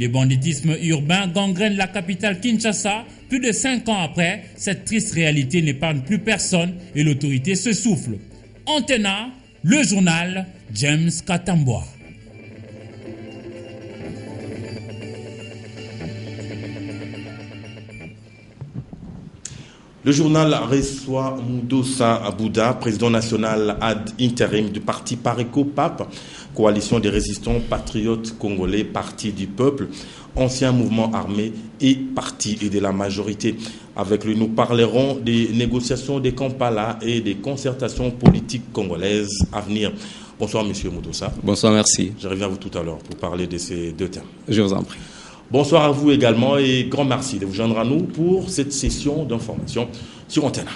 Le banditisme urbain gangrène la capitale Kinshasa. Plus de 5 ans après, cette triste réalité n'épargne plus personne et l'autorité se souffle. Antena, le journal, James Katamboa. Le journal reçoit Moudossa Abouda, président national ad intérim du parti Pareco-Pape, coalition des résistants patriotes congolais, parti du peuple, ancien mouvement armé et parti de la majorité. Avec lui, nous parlerons des négociations des Kampala et des concertations politiques congolaises à venir. Bonsoir, monsieur Moudossa. Bonsoir, merci. Je reviens à vous tout à l'heure pour parler de ces deux thèmes. Je vous en prie. Bonsoir à vous également et grand merci de vous joindre à nous pour cette session d'information sur Antena.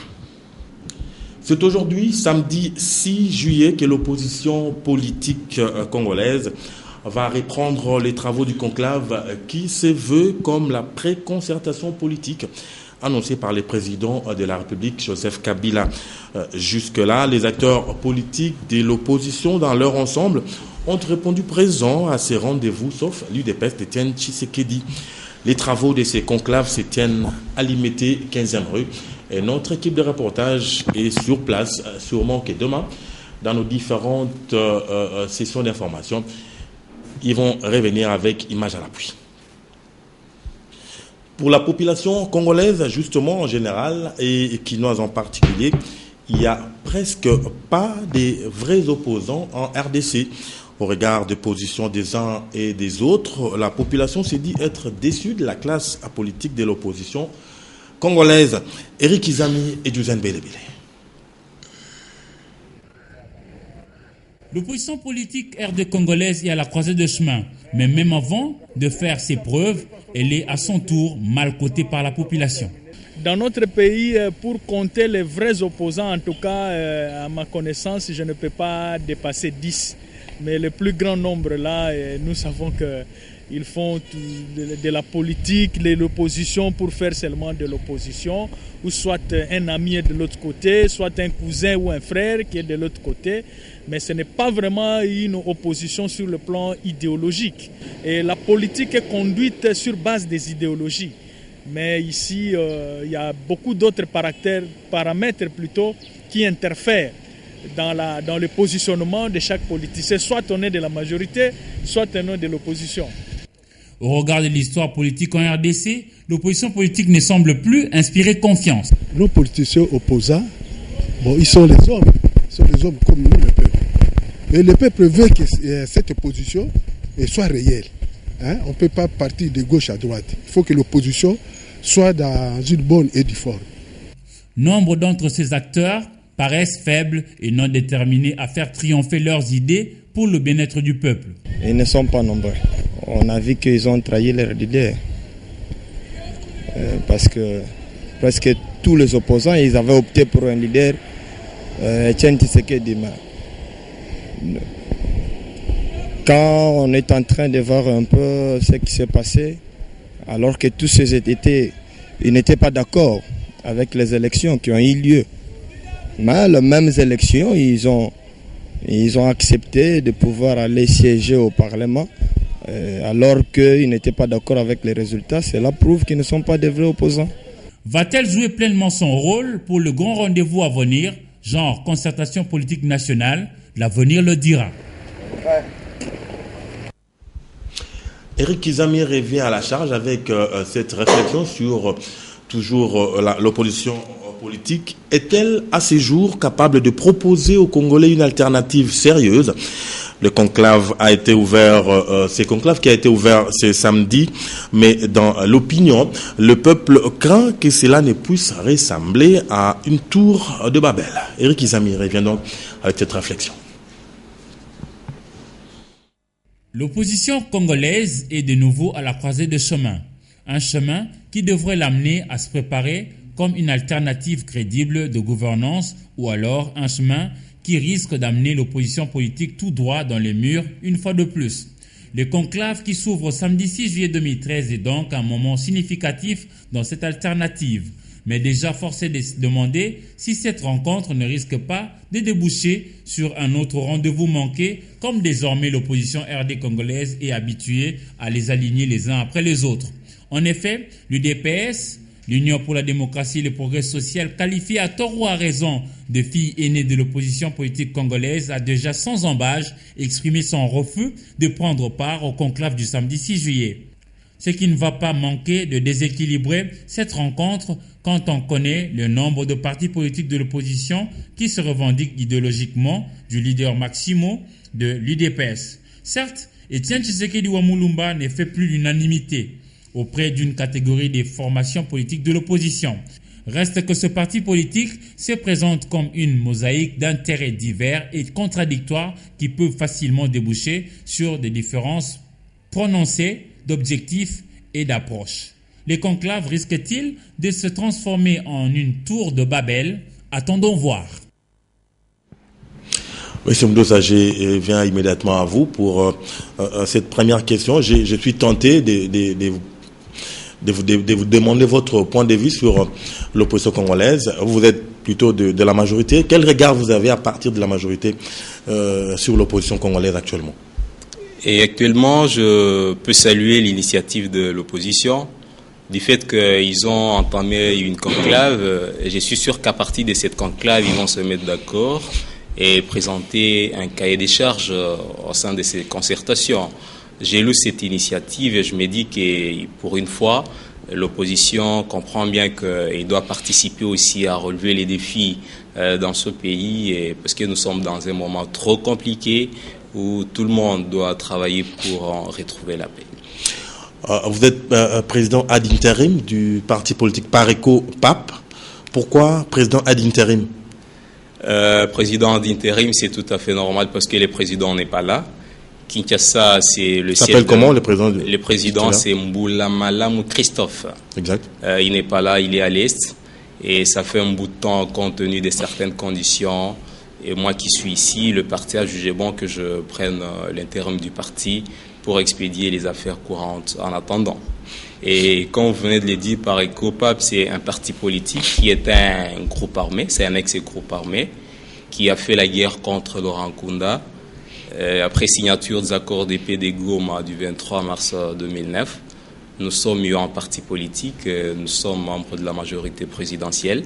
C'est aujourd'hui, samedi 6 juillet, que l'opposition politique congolaise va reprendre les travaux du conclave qui se veut comme la pré-concertation politique annoncée par le président de la République, Joseph Kabila. Jusque-là, les acteurs politiques de l'opposition dans leur ensemble ont répondu présents à ces rendez-vous, sauf l'UDPS d'Étienne Tshisekedi. Les travaux de ces conclaves se tiennent à Limité, 15e rue. Et notre équipe de reportage est sur place, sûrement que demain, dans nos différentes sessions d'information, ils vont revenir avec images à l'appui. Pour la population congolaise, justement, en général, et quinoise en particulier, il n'y a presque pas de vrais opposants en RDC. Au regard des positions des uns et des autres, la population s'est dit être déçue de la classe politique de l'opposition congolaise. Eric Izami et Duzen Belebele. L'opposition politique RD congolaise est à la croisée de chemin. Mais même avant de faire ses preuves, elle est à son tour mal cotée par la population. Dans notre pays, pour compter les vrais opposants, en tout cas, à ma connaissance, je ne peux pas dépasser 10. Mais le plus grand nombre là, nous savons qu'ils font de la politique, de l'opposition pour faire seulement de l'opposition, ou soit un ami est de l'autre côté, soit un cousin ou un frère qui est de l'autre côté. Mais ce n'est pas vraiment une opposition sur le plan idéologique. Et la politique est conduite sur base des idéologies. Mais ici, il y a beaucoup d'autres paramètres plutôt qui interfèrent dans le positionnement de chaque politicien. Soit on est de la majorité, soit on est de l'opposition. Au regard de l'histoire politique en RDC, l'opposition politique ne semble plus inspirer confiance. Nos politiciens opposants, ils sont les hommes. Ils sont les hommes comme nous, le peuple. Et le peuple veut que cette opposition soit réelle. On ne peut pas partir de gauche à droite. Il faut que l'opposition soit dans une bonne et due forme. Nombre d'entre ces acteurs paraissent faibles et non déterminés à faire triompher leurs idées pour le bien-être du peuple. Ils ne sont pas nombreux. On a vu qu'ils ont trahi leur idée. Parce que presque tous les opposants, ils avaient opté pour un leader, Etienne Tshisekedi. Quand on est en train de voir un peu ce qui s'est passé, alors que tous ces étés, ils n'étaient pas d'accord avec les élections qui ont eu lieu. Mais les mêmes élections, ils ont accepté de pouvoir aller siéger au Parlement, alors qu'ils n'étaient pas d'accord avec les résultats. Cela prouve qu'ils ne sont pas des vrais opposants. Va-t-elle jouer pleinement son rôle pour le grand rendez-vous à venir, genre concertation politique nationale? L'avenir le dira. Eric Izami revient à la charge avec cette réflexion sur toujours l'opposition politique. Est-elle à ce jour capable de proposer aux Congolais une alternative sérieuse? Le conclave a été ouvert, c'est conclave qui a été ouvert ce samedi, mais dans l'opinion, le peuple craint que cela ne puisse ressembler à une tour de Babel. Eric Izami revient donc avec cette réflexion. L'opposition congolaise est de nouveau à la croisée de chemin. Un chemin qui devrait l'amener à se préparer comme une alternative crédible de gouvernance ou alors un chemin qui risque d'amener l'opposition politique tout droit dans les murs une fois de plus. Le conclave qui s'ouvre samedi 6 juillet 2013 est donc un moment significatif dans cette alternative. Mais déjà forcé de se demander si cette rencontre ne risque pas de déboucher sur un autre rendez-vous manqué, comme désormais l'opposition RD congolaise est habituée à les aligner les uns après les autres. En effet, l'UDPS, l'Union pour la démocratie et le progrès social, qualifiée à tort ou à raison de fille aînée de l'opposition politique congolaise, a déjà sans embâche exprimé son refus de prendre part au conclave du samedi 6 juillet. Ce qui ne va pas manquer de déséquilibrer cette rencontre quand on connaît le nombre de partis politiques de l'opposition qui se revendiquent idéologiquement du leader Maximo de l'UDPS. Certes, Etienne Tshisekedi Wamulumba ne fait plus l'unanimité auprès d'une catégorie des formations politiques de l'opposition. Reste que ce parti politique se présente comme une mosaïque d'intérêts divers et contradictoires qui peuvent facilement déboucher sur des différences prononcées d'objectifs et d'approches. Les conclaves risquent-ils de se transformer en une tour de Babel? Attendons voir. Monsieur Mdosa, je viens immédiatement à vous pour cette première question. Je suis tenté de vous demander votre point de vue sur l'opposition congolaise. Vous êtes plutôt de la majorité. Quel regard vous avez à partir de la majorité sur l'opposition congolaise actuellement? Et actuellement, je peux saluer l'initiative de l'opposition, du fait qu'ils ont entamé une conclave. Et je suis sûr qu'à partir de cette conclave, ils vont se mettre d'accord et présenter un cahier des charges au sein de ces concertations. J'ai lu cette initiative et je me dis que pour une fois, l'opposition comprend bien qu'il doit participer aussi à relever les défis dans ce pays, et parce que nous sommes dans un moment trop compliqué où tout le monde doit travailler pour en retrouver la paix. Vous êtes président ad interim du parti politique Pareco-PAP. Pourquoi président ad interim? Président ad interim, c'est tout à fait normal parce que le président n'est pas là. Kinshasa, c'est le siège. S'appelle comment le président? Le président, c'est Mboula Malamu Christophe. Exact. Il n'est pas là, il est à l'Est. Et ça fait un bout de temps, compte tenu de certaines conditions. Et moi qui suis ici, le parti a jugé bon que je prenne l'intérim du parti pour expédier les affaires courantes en attendant. Et comme vous venez de le dire, Pareco-PAP, c'est un parti politique qui est un groupe armé, c'est un ex-groupe armé qui a fait la guerre contre Laurent Nkunda. Après signature des accords de paix de Goma du 23 mars 2009, nous sommes un parti politique, nous sommes membres de la majorité présidentielle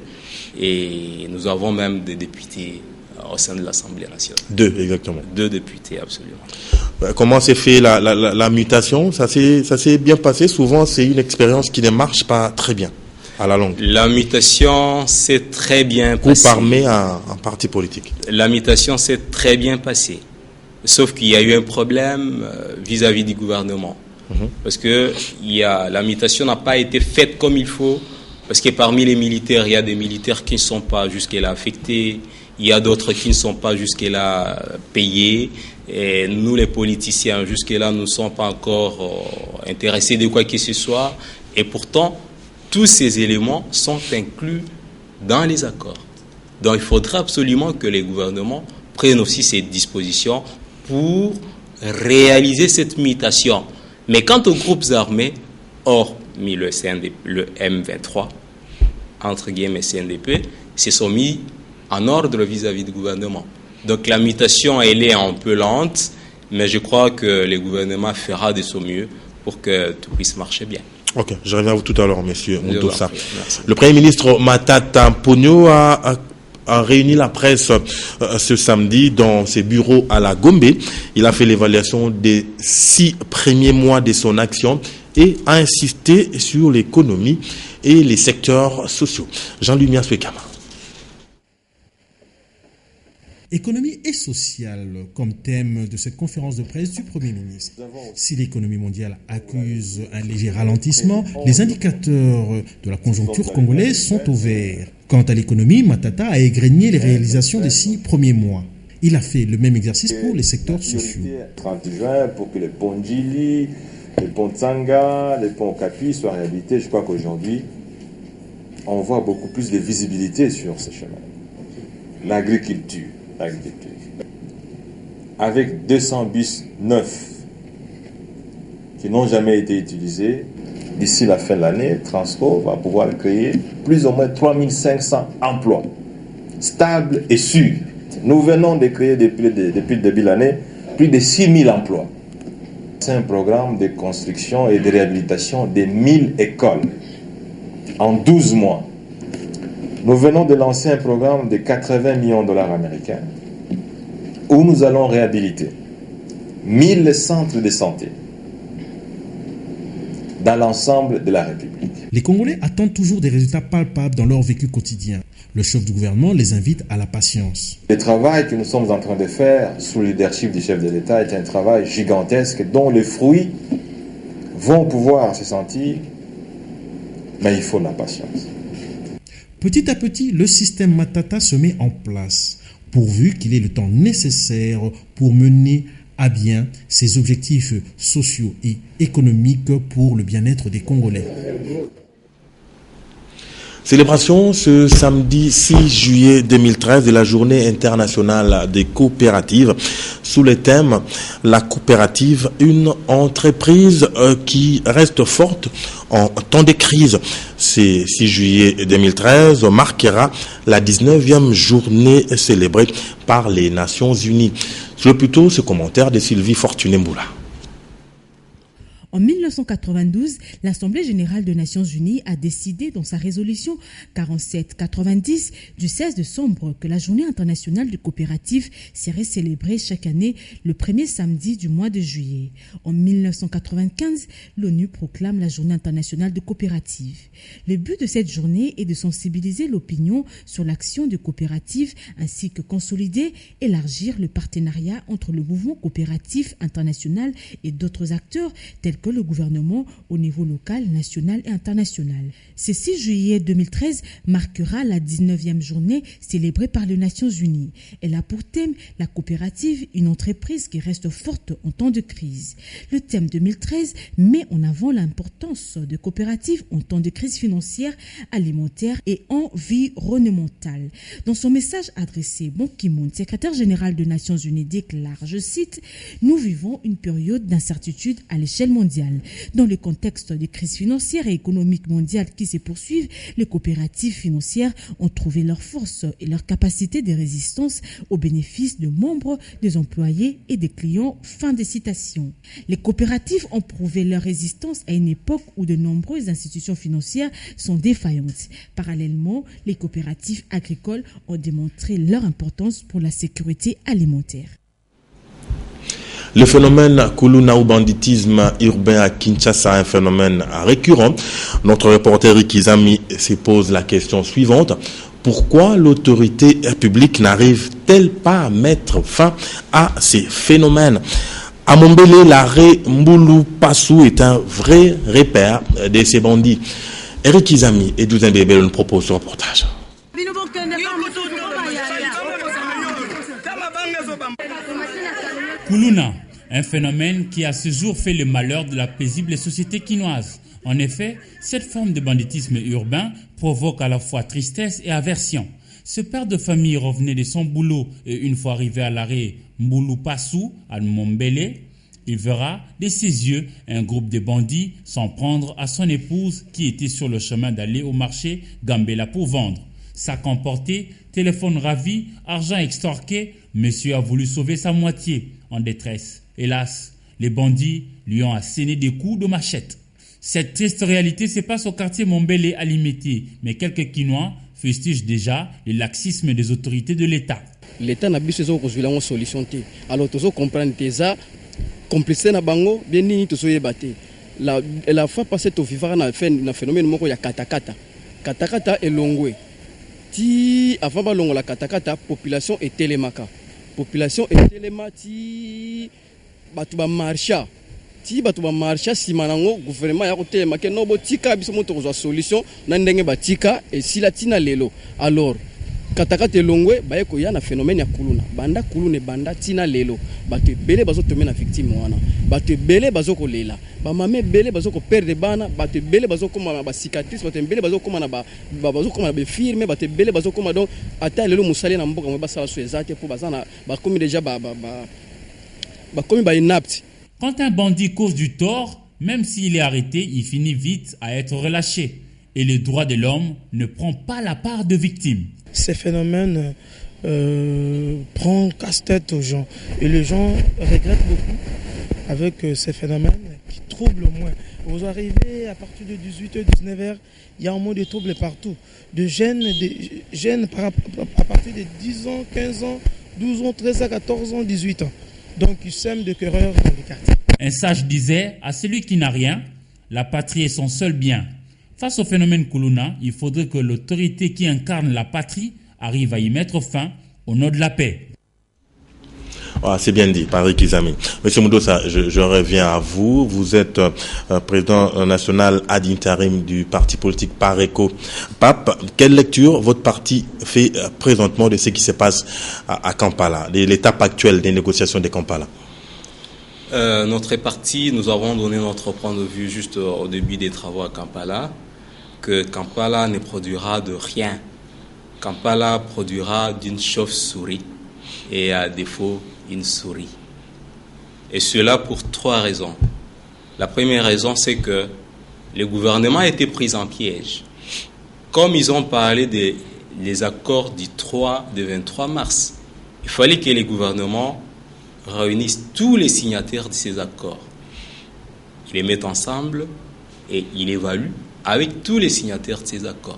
et nous avons même des députés au sein de l'Assemblée nationale. 2, exactement. 2 députés, absolument. Comment s'est fait la mutation? Ça s'est bien passé. Souvent, c'est une expérience qui ne marche pas très bien à la longue. La mutation s'est très bien passée. Groupe armé en parti politique. La mutation s'est très bien passée. Sauf qu'il y a eu un problème vis-à-vis du gouvernement. Parce que la mutation n'a pas été faite comme il faut. Parce que parmi les militaires, il y a des militaires qui ne sont pas jusque-là affectés. Il y a d'autres qui ne sont pas jusque-là payés. Et nous, les politiciens, jusque-là, nous ne sommes pas encore intéressés de quoi que ce soit. Et pourtant, tous ces éléments sont inclus dans les accords. Donc, il faudra absolument que les gouvernements prennent aussi ces dispositions pour réaliser cette mutation. Mais quant aux groupes armés, hormis le M23, entre guillemets CNDP, se sont mis en ordre vis-à-vis du gouvernement. Donc la mutation, elle est un peu lente, mais je crois que le gouvernement fera de son mieux pour que tout puisse marcher bien. Ok, je reviens à vous tout à l'heure, monsieur Mdosa. Le Premier ministre Matata Ponyo a réuni la presse ce samedi dans ses bureaux à la Gombe. Il a fait l'évaluation des 6 premiers mois de son action et a insisté sur l'économie et les secteurs sociaux. Jean-Louis Miaswekama. Économie et sociale comme thème de cette conférence de presse du Premier ministre. Si l'économie mondiale accuse un léger ralentissement, les indicateurs de la conjoncture congolaise sont au vert. Quant à l'économie, Matata a égrené les réalisations des 6 premiers mois. Il a fait le même exercice pour les secteurs sociaux. 30 juin, pour que les ponts Djili, les ponts Tsanga, les ponts Okapi soient réalité, je crois qu'aujourd'hui, on voit beaucoup plus de visibilité sur ces chemins. L'agriculture. Avec 200 bus neufs qui n'ont jamais été utilisés, d'ici la fin de l'année, Transco va pouvoir créer plus ou moins 3500 emplois stables et sûrs. Nous venons de créer depuis le début de l'année plus de 6000 emplois. C'est un programme de construction et de réhabilitation de 1000 écoles en 12 mois. Nous venons de lancer un programme de 80 millions de dollars américains où nous allons réhabiliter 1000 centres de santé dans l'ensemble de la République. Les Congolais attendent toujours des résultats palpables dans leur vécu quotidien. Le chef du gouvernement les invite à la patience. Le travail que nous sommes en train de faire sous le leadership du chef de l'État est un travail gigantesque dont les fruits vont pouvoir se sentir, mais il faut de la patience. Petit à petit, le système Matata se met en place, pourvu qu'il ait le temps nécessaire pour mener à bien ses objectifs sociaux et économiques pour le bien-être des Congolais. Célébration ce samedi 6 juillet 2013 de la journée internationale des coopératives sous le thème « La coopérative, une entreprise qui reste forte en temps de crise ». Ce 6 juillet 2013 marquera la 19e journée célébrée par les Nations Unies. C'est plutôt ce commentaire de Sylvie Fortuné-Mboula. En 1992, l'Assemblée générale des Nations unies a décidé dans sa résolution 4790 du 16 décembre que la journée internationale des coopératives serait célébrée chaque année le premier samedi du mois de juillet. En 1995, l'ONU proclame la journée internationale des coopératives. Le but de cette journée est de sensibiliser l'opinion sur l'action des coopératives ainsi que consolider, élargir le partenariat entre le mouvement coopératif international et d'autres acteurs tels que le gouvernement au niveau local, national et international. Ce 6 juillet 2013 marquera la 19e journée célébrée par les Nations Unies. Elle a pour thème la coopérative, une entreprise qui reste forte en temps de crise. Le thème 2013 met en avant l'importance des coopératives en temps de crise financière, alimentaire et environnementale. Dans son message adressé, Ban Ki-moon, secrétaire général des Nations Unies, déclare, je cite, « Nous vivons une période d'incertitude à l'échelle mondiale. Dans le contexte de crise financière et économique mondiale qui se poursuivent, les coopératives financières ont trouvé leur force et leur capacité de résistance au bénéfice de membres, des employés et des clients. » Fin de citation. Les coopératives ont prouvé leur résistance à une époque où de nombreuses institutions financières sont défaillantes. Parallèlement, les coopératives agricoles ont démontré leur importance pour la sécurité alimentaire. Le phénomène Kuluna ou banditisme urbain à Kinshasa est un phénomène récurrent. Notre reporter Rikizami se pose la question suivante. Pourquoi l'autorité publique n'arrive-t-elle pas à mettre fin à ces phénomènes? À Mombele, l'arrêt Mbulu Passou est un vrai repère de ces bandits. Eric Izami et Douzen Bébé nous proposent ce reportage. Kuluna, un phénomène qui à ce jour fait le malheur de la paisible société quinoise. En effet, cette forme de banditisme urbain provoque à la fois tristesse et aversion. Ce père de famille revenait de son boulot et une fois arrivé à l'arrêt Mbulu Passou, à Mombele, il verra de ses yeux un groupe de bandits s'en prendre à son épouse qui était sur le chemin d'aller au marché Gambela pour vendre. Sac emporté, téléphone ravi, argent extorqué, monsieur a voulu sauver sa moitié en détresse. Hélas, les bandits lui ont asséné des coups de machette. Cette triste réalité se passe au quartier Mombele à Limité, mais quelques Quinois fustigent déjà le laxisme des autorités de l'État. L'État n'a pas de solution. Alors, tu comprends que ça, complicité na bango, bien ni tu soyez battu. La fois passée, tu vivras dans un phénomène où il y a katakata. Katakata est longwe. Ti avant ba longo la katakata, population est télémaka. Population est télémati. Batuba marcha. Ti batuba marcha si manango gouvernement ya côté make no botika biso moto ko solution na ndenge batika et si la tina lelo. Alors katakata longwe ba ko ya na phénomène ya kuluna. Banda kulune banda tina lelo. Batu belé bazo tomber na victime wana. Batu belé bazo ko lela. Ba mame belé bazo ko perdre bana, batu belé bazo koma ba cicatrice, batu belé bazo koma na ba bazo koma ba firme, batu belé bazo koma donc ata lelo musali na mboka ba sala so ezate pour bazana ba komi déjà ba komi ba inapte. Quand un bandit cause du tort, Même s'il est arrêté, il finit vite à être relâché. Et le droit de l'homme ne prend pas la part de victime. Ces phénomènes prennent casse-tête aux gens. Et les gens regrettent beaucoup avec ces phénomènes qui troublent au moins. Vous arrivez à partir de 18h, 19h, il y a un mot de trouble partout. De jeunes à partir de 10 ans, 15 ans, 12 ans, 13 ans, 14 ans, 18 ans. Donc ils sèment de querelles dans les quartiers. Un sage disait, à celui qui n'a rien, la patrie est son seul bien. Face au phénomène Koulouna, il faudrait que l'autorité qui incarne la patrie arrive à y mettre fin au nom de la paix. Ah, c'est bien dit, Paris Kizami. Monsieur Moudossa, je reviens à vous. Vous êtes président national ad interim du parti politique Pareco PAP. Quelle lecture votre parti fait présentement de ce qui se passe à Kampala, de l'étape actuelle des négociations de Kampala? Notre parti, nous avons donné notre point de vue juste au début des travaux à Kampala, que Kampala ne produira de rien. Kampala produira d'une chauve-souris et à défaut une souris. Et cela pour 3 raisons. La première raison, c'est que le gouvernement a été pris en piège. Comme ils ont parlé des accords du 23 mars, il fallait que les gouvernements réunissent tous les signataires de ces accords. Ils les mettent ensemble et ils évaluent avec tous les signataires de ces accords.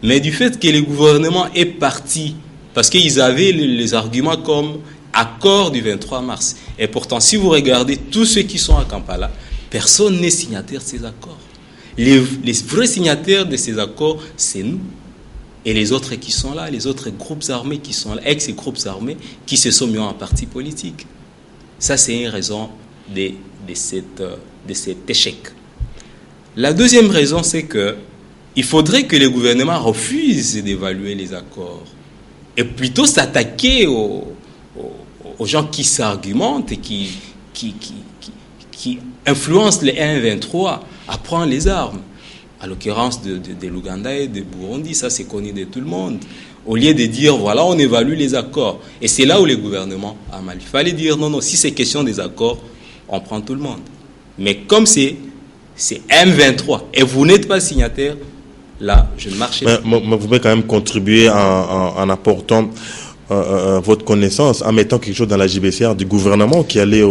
Mais du fait que le gouvernement est parti, parce qu'ils avaient les arguments comme accord du 23 mars. Et pourtant, si vous regardez tous ceux qui sont à Kampala, personne n'est signataire de ces accords. Les vrais signataires de ces accords, c'est nous. Et les autres qui sont là, les autres groupes armés qui sont là, ex-groupes armés, qui se sont mis en parti politique. Ça, c'est une raison de cet échec. La deuxième raison, c'est que il faudrait que le gouvernement refuse d'évaluer les accords et plutôt s'attaquer aux gens qui s'argumentent et qui influencent les 1-23 à prendre les armes. À l'occurrence de l'Ouganda et de Burundi, ça c'est connu de tout le monde. Au lieu de dire, voilà, on évalue les accords. Et c'est là où le gouvernement a mal. Il fallait dire, non, si c'est question des accords, on prend tout le monde. Mais comme c'est M23 et vous n'êtes pas signataire, là, je ne marche pas. Mais vous pouvez quand même contribuer en apportant votre connaissance, en mettant quelque chose dans la JBCR du gouvernement qui allait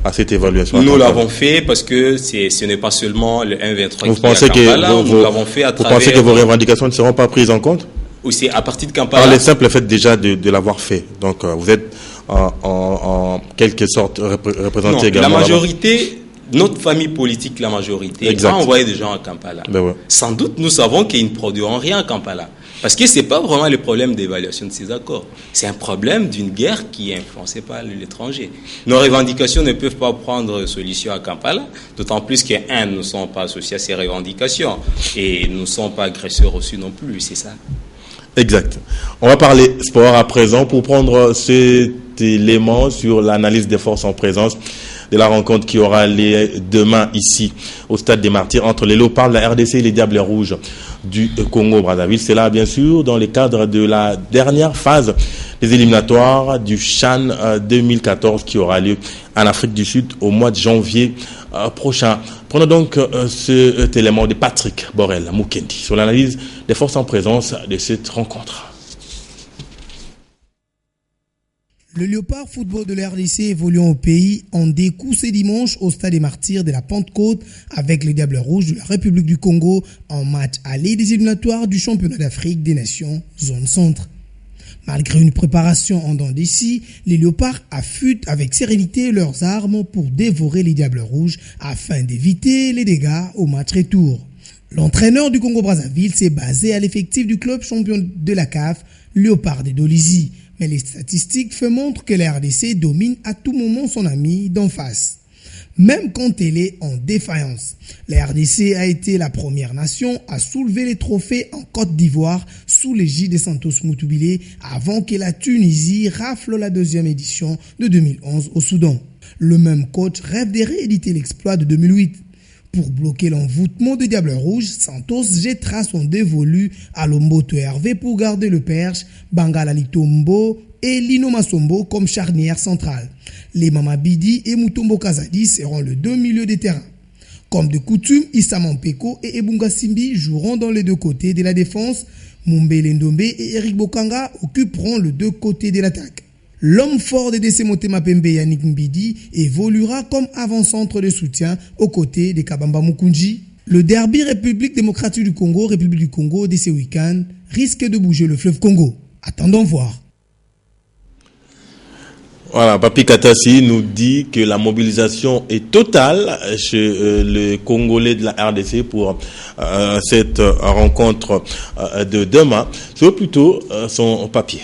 à cette évaluation. Nous l'avons fait parce que ce n'est pas seulement le 1-23 vous pensez que nous l'avons fait à travers... Vous pensez que vos revendications ne seront pas prises en compte? Oui, c'est à partir de Kampala. Par le simple fait déjà de l'avoir fait. Donc vous êtes en quelque sorte représenté également. La majorité... Notre famille politique, la majorité, a envoyé des gens à Kampala. Ben ouais. Sans doute, nous savons qu'ils ne produiront rien à Kampala. Parce que ce n'est pas vraiment le problème d'évaluation de ces accords. C'est un problème d'une guerre qui est influencée par l'étranger. Nos revendications ne peuvent pas prendre solution à Kampala, d'autant plus que, nous ne sommes pas associés à ces revendications. Et nous ne sommes pas agresseurs aussi non plus, c'est ça. Exact. On va parler sport à présent pour prendre cet élément sur l'analyse des forces en présence de la rencontre qui aura lieu demain ici au Stade des Martyrs entre les Léopards, la RDC et les Diables Rouges du Congo-Brazzaville. C'est là, bien sûr, dans le cadre de la dernière phase des éliminatoires du CHAN 2014 qui aura lieu en Afrique du Sud au mois de janvier prochain. Prenons donc cet élément de Patrick Borel Mukendi sur l'analyse des forces en présence de cette rencontre. Le Léopard football de la RDC évoluant au pays en découp ce dimanche au Stade des Martyrs de la Pentecôte avec les Diables Rouges de la République du Congo en match aller des éliminatoires du championnat d'Afrique des Nations zone centre. Malgré une préparation en dents d'ici, les Léopards affûtent avec sérénité leurs armes pour dévorer les Diables Rouges afin d'éviter les dégâts au match retour. L'entraîneur du Congo-Brazzaville s'est basé à l'effectif du club champion de la CAF, Léopard de Dolisie. Mais les statistiques montrent que la RDC domine à tout moment son ami d'en face, même quand elle est en défaillance. La RDC a été la première nation à soulever les trophées en Côte d'Ivoire sous l'égide de Santos Moutoubile avant que la Tunisie rafle la deuxième édition de 2011 au Soudan. Le même coach rêve de rééditer l'exploit de 2008. Pour bloquer l'envoûtement des Diables Rouges, Santos jettera son dévolu à Lomboto Hervé pour garder le perche, Bangala Litombo et Lino Masombo comme charnière centrale. Les Mamabidi et Mutombo Kazadi seront les deux milieux des terrains. Comme de coutume, Issa Mampeko et Ebunga Simbi joueront dans les deux côtés de la défense. Mumbele Ndombe et Eric Bokanga occuperont les deux côtés de l'attaque. L'homme fort de DC Motema Pembe, Yannick Mbidi, évoluera comme avant-centre de soutien aux côtés de Kabamba Mukunji. Le derby République démocratique du Congo, République du Congo de ce week-end risque de bouger le fleuve Congo. Attendons voir. Voilà, Papi Katassi nous dit que la mobilisation est totale chez les Congolais de la RDC pour cette rencontre de demain. Je veux plutôt son papier.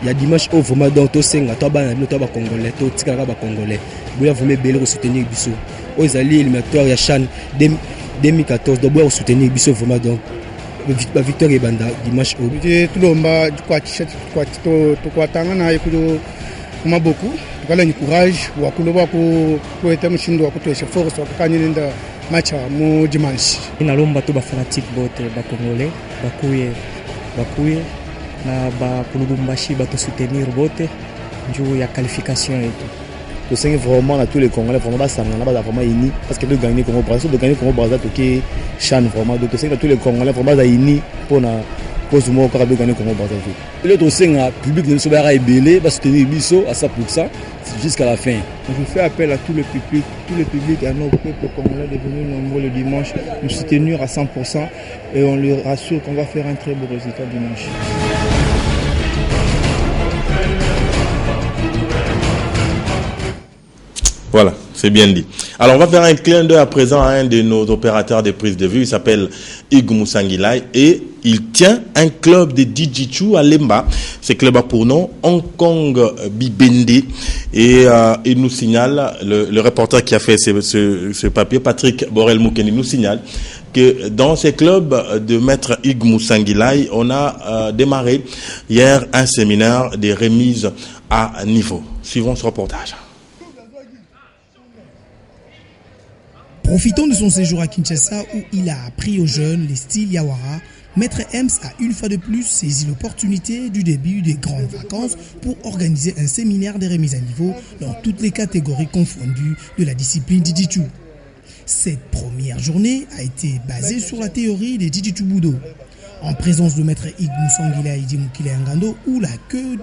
Il y a dimanche au vraiment donc to senga to ba no to ba congolais to tika ba congolais boya vome bele soutenir biso aux alliés éliminatoires ya CHAN 2014 do boya soutenir biso vraiment donc ba victoire ebanda dimanche au tout lomba kwa t-shirt kwa to kwa tanga na ikudo kuma beaucoup tukala ni courage wa kuloba ko eta mshindo wa kutosha force wa kanyini nda match mu dimanche ina lomba to ba fanatique bote ba congolais bakuye na ba kulubumbashi ba to soutenir bote njou ya qualification et tout. Je sais vraiment à tous les Congolais vraiment ba sanga na ba vraiment unis parce que de gagner Congo Brazza de gagner Congo Brazza to ke CHAN vraiment donc c'est que tous les Congolais vraiment ba unis pour na cause mo ka de gagner Congo Brazza. Le to senga public de Sobara ebele ba soutenir biso à 100% jusqu'à la fin. Je fais appel à tout le public, à nos peuples congolais de venir nombreux le dimanche, nous soutenir à 100% et on leur rassure qu'on va faire un très beau résultat dimanche. Voilà, c'est bien dit. Alors, on va faire un clin d'œil à présent à un de nos opérateurs de prise de vue. Il s'appelle Igou Moussangilai et il tient un club de Jiu-Jitsu à Lemba. Ce club a pour nom Hong Kong Bibende. Et il nous signale, le reporter qui a fait ce papier, Patrick Borel-Moukeni, nous signale que dans ces clubs de maître Igou Moussangilai, on a démarré hier un séminaire de remise à niveau. Suivons ce reportage. Profitant de son séjour à Kinshasa où il a appris aux jeunes les styles Yawara, Maître Ems a une fois de plus saisi l'opportunité du début des grandes vacances pour organiser un séminaire de remise à niveau dans toutes les catégories confondues de la discipline Jiu-Jitsu. Cette première journée a été basée sur la théorie des Jiu-Jitsu Budo, en présence de Maître Igou Moussangila Idi Mukile Ngando ou la queue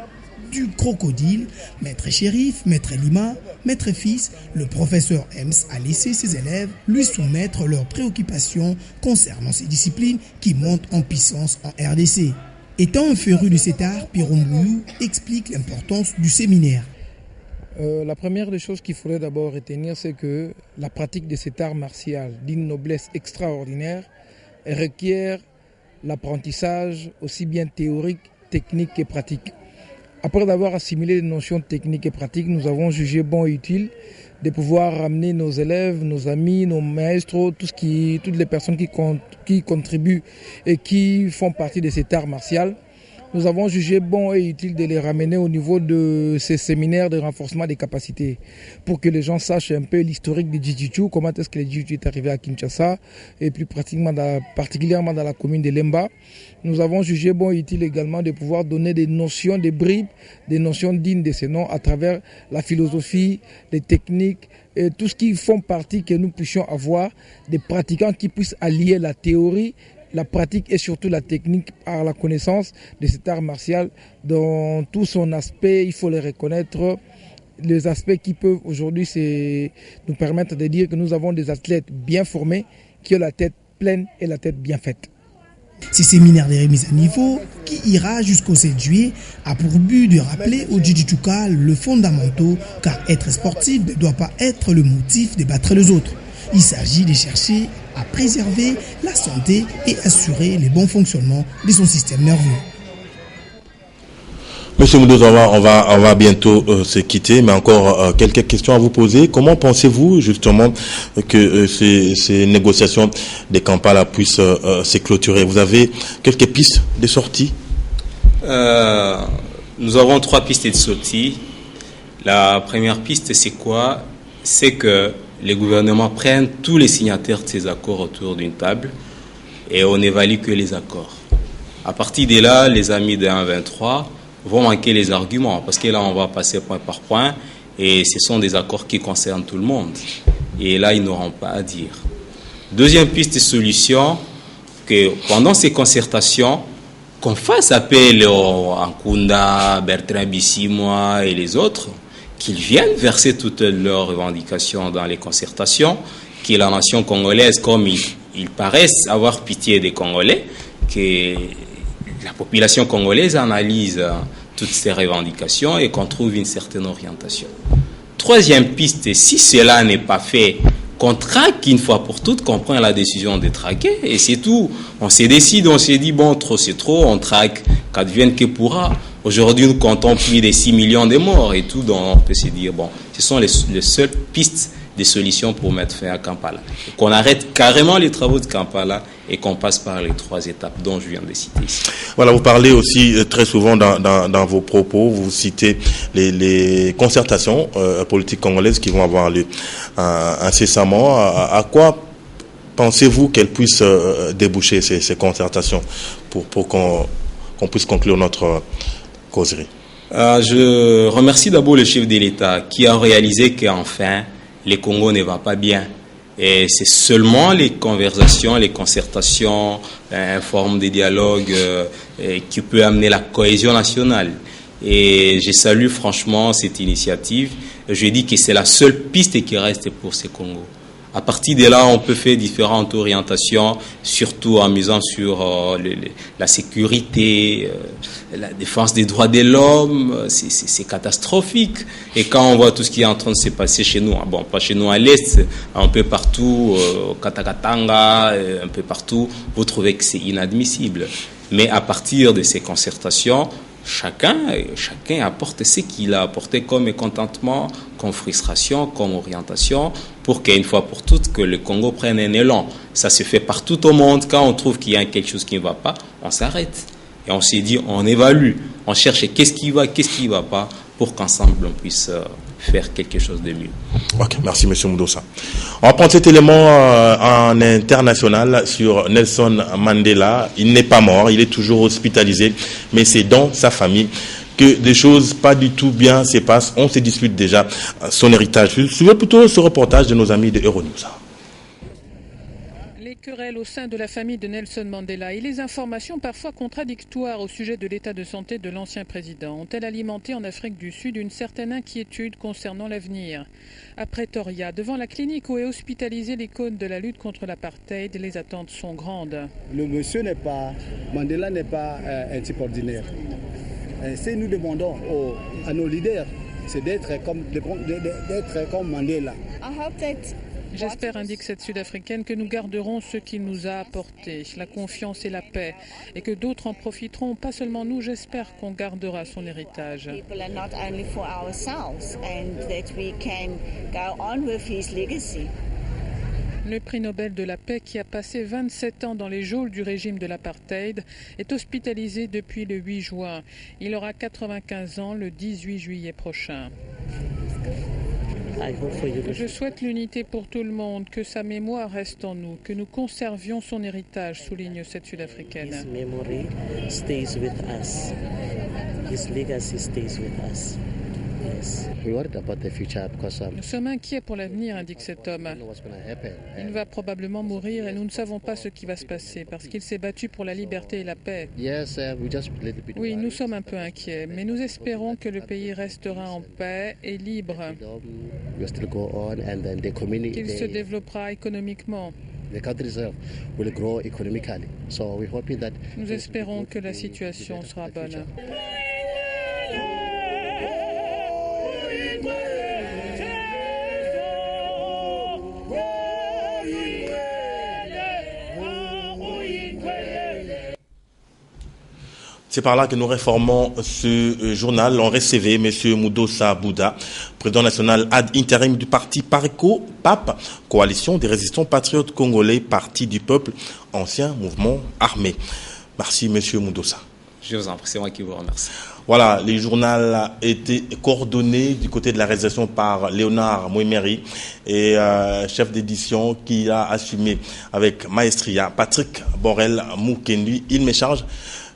du crocodile, Maître Shérif, Maître Lima, Maître Fils, le professeur Ems a laissé ses élèves lui soumettre leurs préoccupations concernant ces disciplines qui montent en puissance en RDC. Étant un féru de cet art, Pierre Mbouyou explique l'importance du séminaire. La première des choses qu'il faudrait d'abord retenir, c'est que la pratique de cet art martial d'une noblesse extraordinaire requiert l'apprentissage aussi bien théorique, technique et pratique. Après avoir assimilé les notions techniques et pratiques, nous avons jugé bon et utile de pouvoir ramener nos élèves, nos amis, nos maestros, toutes les personnes qui contribuent et qui font partie de cet art martial. Nous avons jugé bon et utile de les ramener au niveau de ces séminaires de renforcement des capacités pour que les gens sachent un peu l'historique du Jiu-Jitsu, comment est-ce que le Jiu-Jitsu est arrivé à Kinshasa et plus particulièrement dans la commune de Lemba. Nous avons jugé bon et utile également de pouvoir donner des notions, des bribes, des notions dignes de ces noms à travers la philosophie, les techniques et tout ce qui font partie que nous puissions avoir des pratiquants qui puissent allier la théorie, la pratique et surtout la technique par la connaissance de cet art martial dans tout son aspect. Il faut les reconnaître, les aspects qui peuvent aujourd'hui nous permettre de dire que nous avons des athlètes bien formés qui ont la tête pleine et la tête bien faite. Ce séminaire de remise à niveau, qui ira jusqu'au 7 juillet, a pour but de rappeler aux Jiu-Jitsuka le fondamental, car être sportif ne doit pas être le motif de battre les autres. Il s'agit de chercher à préserver la santé et assurer le bon fonctionnement de son système nerveux. Monsieur Moudouz, on va bientôt se quitter, mais encore quelques questions à vous poser. Comment pensez-vous justement que ces négociations de Kampala puissent se clôturer? Vous avez quelques pistes de sortie? Nous avons 3 pistes de sortie. La première piste, c'est quoi? C'est que les gouvernements prennent tous les signataires de ces accords autour d'une table et on n'évalue que les accords. À partir de là, les amis de 1-23 vont manquer les arguments, parce que là, on va passer point par point, et ce sont des accords qui concernent tout le monde. Et là, ils n'auront pas à dire. Deuxième piste de solution, que pendant ces concertations, qu'on fasse appel à Nkunda, Bertrand Bisimwa et les autres, qu'ils viennent verser toutes leurs revendications dans les concertations, que la nation congolaise, comme ils paraissent avoir pitié des Congolais, que la population congolaise analyse toutes ces revendications et qu'on trouve une certaine orientation. Troisième piste, si cela n'est pas fait, qu'on traque une fois pour toutes, qu'on prend la décision de traquer, et c'est tout. On se décide, on se dit, bon, trop c'est trop, on traque, qu'advienne que pourra. Aujourd'hui, nous comptons plus de 6 millions de morts et tout, donc on peut se dire, bon, ce sont les seules pistes de solutions pour mettre fin à Kampala. Et qu'on arrête carrément les travaux de Kampala et qu'on passe par les 3 étapes dont je viens de citer ici. Voilà, vous parlez aussi très souvent dans vos propos, vous citez les concertations politiques congolaises qui vont avoir lieu incessamment. À quoi pensez-vous qu'elles puissent déboucher ces concertations pour qu'on puisse conclure notre causerie? Je remercie d'abord le chef de l'État qui a réalisé qu'enfin, le Congo ne va pas bien. Et c'est seulement les conversations, les concertations, une forme de dialogue qui peut amener la cohésion nationale. Et je salue franchement cette initiative. Je dis que c'est la seule piste qui reste pour ce Congo. À partir de là, on peut faire différentes orientations, surtout en misant sur la sécurité, la défense des droits de l'homme. C'est catastrophique. Et quand on voit tout ce qui est en train de se passer chez nous, bon, pas chez nous à l'Est, un peu partout, au Katakatanga, un peu partout, vous trouvez que c'est inadmissible. Mais à partir de ces concertations, chacun apporte ce qu'il a apporté comme mécontentement, comme frustration, comme orientation, pour qu'une fois pour toutes, que le Congo prenne un élan. Ça se fait partout au monde. Quand on trouve qu'il y a quelque chose qui ne va pas, on s'arrête. Et on s'est dit, on évalue, on cherche qu'est-ce qui va pas, pour qu'ensemble on puisse faire quelque chose de mieux. Ok, merci M. Moudossa. On va prendre cet élément en international sur Nelson Mandela. Il n'est pas mort, il est toujours hospitalisé, mais c'est dans sa famille que des choses pas du tout bien se passent. On se dispute déjà son héritage. Suivez plutôt ce reportage de nos amis de Euronews. Les querelles au sein de la famille de Nelson Mandela et les informations parfois contradictoires au sujet de l'état de santé de l'ancien président ont-elles alimenté en Afrique du Sud une certaine inquiétude concernant l'avenir. À Pretoria, devant la clinique où est hospitalisé l'icône de la lutte contre l'apartheid, les attentes sont grandes. Le monsieur Mandela n'est pas un type ordinaire. Si nous demandons à nos leaders, c'est d'être comme Mandela. J'espère, indique cette Sud-Africaine, que nous garderons ce qu'il nous a apporté, la confiance et la paix, et que d'autres en profiteront, pas seulement nous, j'espère qu'on gardera son héritage. Le prix Nobel de la paix, qui a passé 27 ans dans les geôles du régime de l'apartheid, est hospitalisé depuis le 8 juin. Il aura 95 ans le 18 juillet prochain. Je souhaite l'unité pour tout le monde, que sa mémoire reste en nous, que nous conservions son héritage, souligne cette Sud-Africaine. His memory stays with us. His legacy stays with us. Yes. Nous sommes inquiets pour l'avenir, indique cet homme. Il va probablement mourir et nous ne savons pas ce qui va se passer parce qu'il s'est battu pour la liberté et la paix. Oui, nous sommes un peu inquiets, mais nous espérons que le pays restera en paix et libre, qu'il se développera économiquement. Nous espérons que la situation sera bonne. C'est par là que nous réformons ce journal. On recevait M. Moudossa Bouda, président national ad intérim du parti PARECO, PAP, Coalition des résistants patriotes congolais, Parti du peuple, ancien mouvement armé. Merci M. Moudossa. Je vous en prie, c'est moi qui vous remercie. Voilà, les journaux a été coordonné du côté de la réalisation par Léonard Mouemeri et chef d'édition qui a assumé avec maestria Patrick Borel Moukendi. Il me charge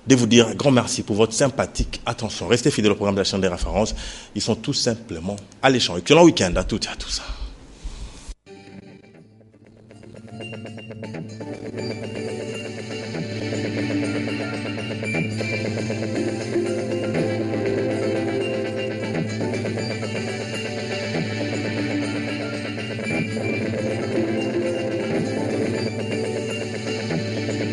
de vous dire un grand merci pour votre sympathique attention. Restez fidèles au programme de la chaîne des références. Ils sont tout simplement alléchants. Excellent week-end à toutes et à tous.